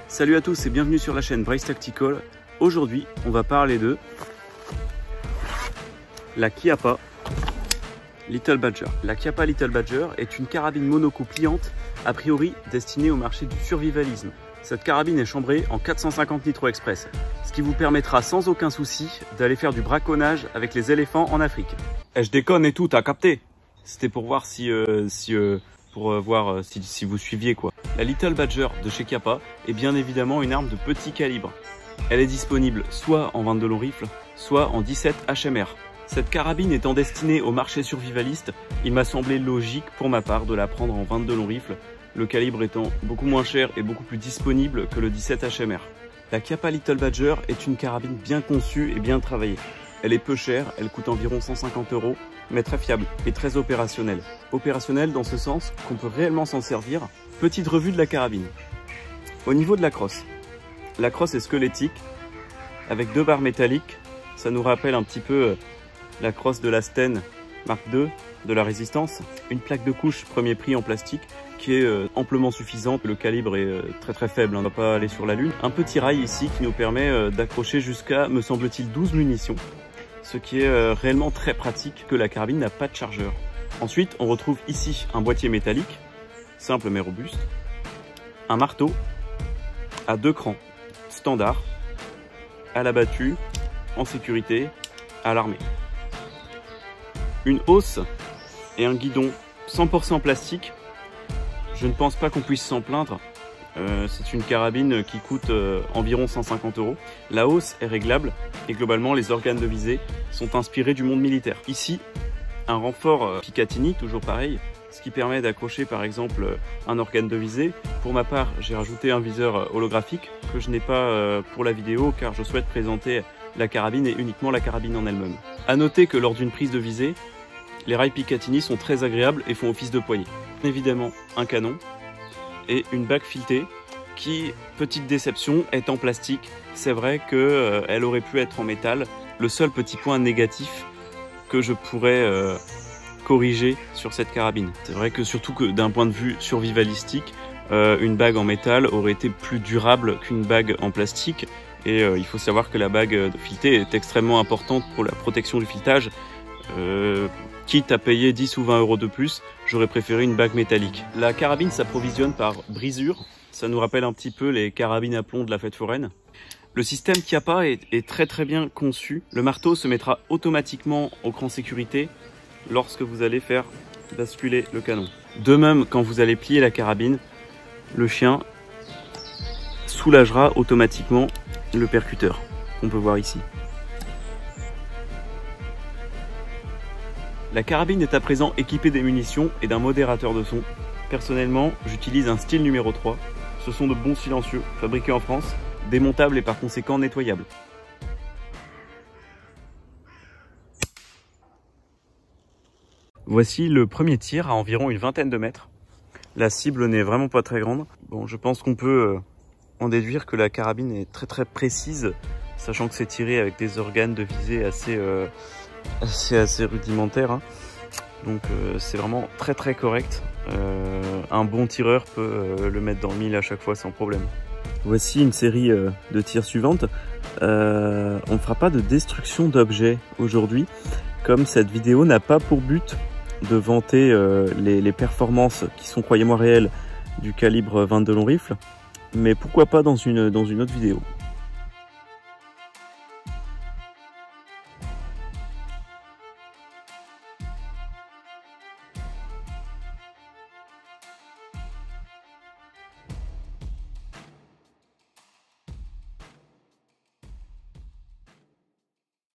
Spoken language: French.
Salut à tous et bienvenue sur la chaîne Brace Tactical. Aujourd'hui, on va parler de la Chiappa Little Badger. La Chiappa Little Badger est une carabine monoco pliante, a priori destinée au marché du survivalisme. Cette carabine est chambrée en 450 Nitro Express, ce qui vous permettra sans aucun souci d'aller faire du braconnage avec les éléphants en Afrique. Eh, je déconne et tout, t'as capté? C'était pour voir si vous suiviez quoi. La Little Badger de chez Chiappa est bien évidemment une arme de petit calibre. Elle est disponible soit en 22 long rifle, soit en 17 HMR. Cette carabine étant destinée au marché survivaliste, il m'a semblé logique pour ma part de la prendre en 22 long rifle, le calibre étant beaucoup moins cher et beaucoup plus disponible que le 17 HMR. La Chiappa Little Badger est une carabine bien conçue et bien travaillée. Elle est peu chère, elle coûte environ 150 €, mais très fiable et très opérationnelle. Opérationnelle dans ce sens qu'on peut réellement s'en servir. Petite revue de la carabine. Au niveau de la crosse est squelettique, avec deux barres métalliques. Ça nous rappelle un petit peu la crosse de la Sten Mark II de la Résistance. Une plaque de couche premier prix en plastique qui est amplement suffisante. Le calibre est très faible, on ne va pas aller sur la lune. Un petit rail ici qui nous permet d'accrocher jusqu'à, me semble-t-il, 12 munitions. Ce qui est réellement très pratique, que la carabine n'a pas de chargeur. Ensuite, on retrouve ici un boîtier métallique, simple mais robuste, un marteau à 2 crans, standard, à la battue, en sécurité, à l'armée. Une hausse et un guidon 100% plastique. Je ne pense pas qu'on puisse s'en plaindre. C'est une carabine qui coûte environ 150 €. La hausse est réglable et globalement les organes de visée sont inspirés du monde militaire. Ici, un renfort Picatinny, toujours pareil, ce qui permet d'accrocher par exemple un organe de visée. Pour ma part, j'ai rajouté un viseur holographique que je n'ai pas pour la vidéo car je souhaite présenter la carabine et uniquement la carabine en elle-même. A noter que lors d'une prise de visée, les rails Picatinny sont très agréables et font office de poignée. Évidemment, un canon et une bague filetée qui, petite déception, est en plastique. C'est vrai qu'elle aurait pu être en métal. Le seul petit point négatif que je pourrais corriger sur cette carabine. C'est vrai que surtout que d'un point de vue survivalistique, une bague en métal aurait été plus durable qu'une bague en plastique. Et il faut savoir que la bague filetée est extrêmement importante pour la protection du filetage. Quitte à payer 10 ou 20 € de plus, j'aurais préféré une bague métallique. La carabine s'approvisionne par brisure. Ça nous rappelle un petit peu les carabines à plomb de la fête foraine. Le système Chiappa est très bien conçu. Le marteau se mettra automatiquement au cran sécurité lorsque vous allez faire basculer le canon. De même, quand vous allez plier la carabine, le chien soulagera automatiquement le percuteur qu'on peut voir ici. La carabine est à présent équipée des munitions et d'un modérateur de son. Personnellement, j'utilise un style numéro 3. Ce sont de bons silencieux, fabriqués en France, démontables et par conséquent nettoyables. Voici le premier tir à environ une vingtaine de mètres. La cible n'est vraiment pas très grande. Bon, je pense qu'on peut en déduire que la carabine est très précise, sachant que c'est tiré avec des organes de visée assez rudimentaires. Hein. Donc c'est vraiment très correct. Un bon tireur peut le mettre dans le mille à chaque fois sans problème. Voici une série de tirs suivantes. On ne fera pas de destruction d'objets aujourd'hui, comme cette vidéo n'a pas pour but de vanter les performances qui sont, croyez-moi, réelles du calibre 22 long rifle, mais pourquoi pas dans une autre vidéo.